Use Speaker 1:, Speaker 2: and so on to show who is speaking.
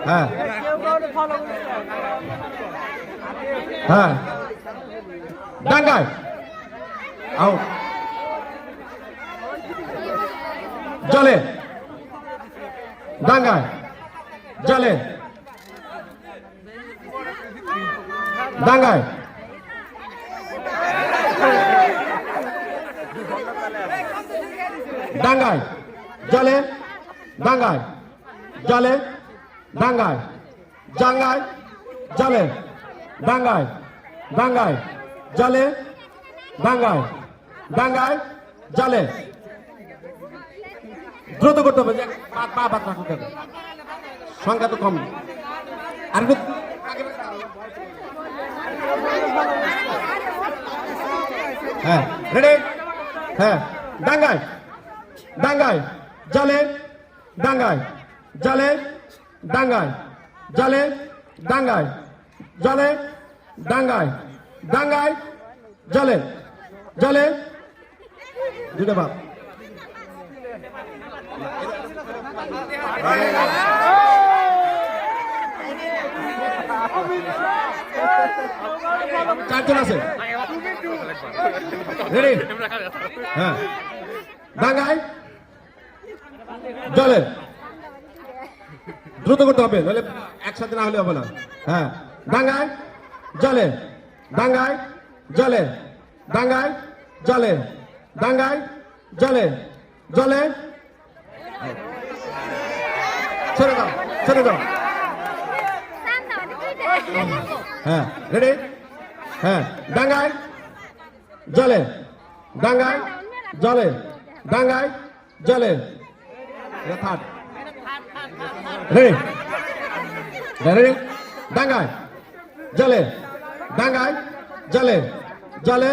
Speaker 1: হ্যাঁ হ্যাঁ ডাঙ্গায় আউট জলে ডাঙ্গায় জলে ডাঙ্গায় ডাঙ্গায় জলে ডাঙ্গায় জলে ডাঙ্গায় জাঙ্গায় জলে ডাঙ্গায় ডাঙ্গায় জলে ডাঙ্গায় ডাঙ্গায় জলে দ্রুত করতে হবে পা বাদ রাখতে হবে সংখ্যা তো কম আর হ্যাঁ রেডি হ্যাঁ ডাঙ্গায় ডাঙ্গায় জলে ডাঙ্গায় জলে ডাঙ্গায় জলে ডাঙ্গায় জলে ডাঙ্গায় ডাঙ্গায় জলে জলে দুটো বাপ চারজন আছে রেডি হ্যাঁ ডাঙ্গায় জলে দ্রুত করতে হবে নাহলে একসাথে না হলে হবে না হ্যাঁ ডাঙ্গায় জলে ডাঙ্গায় জলে ডাঙ্গায় জলে ডাঙ্গায় জলে জলে ছেড়ে দাও ছেড়ে দাও হ্যাঁ রেডি হ্যাঁ ডাঙ্গায় জলে ডাঙ্গায় জলে ডাঙ্গায় জলে থার্ড রেডি রেডি ডাঙ্গায় জলে ডাঙ্গায় জলে জলে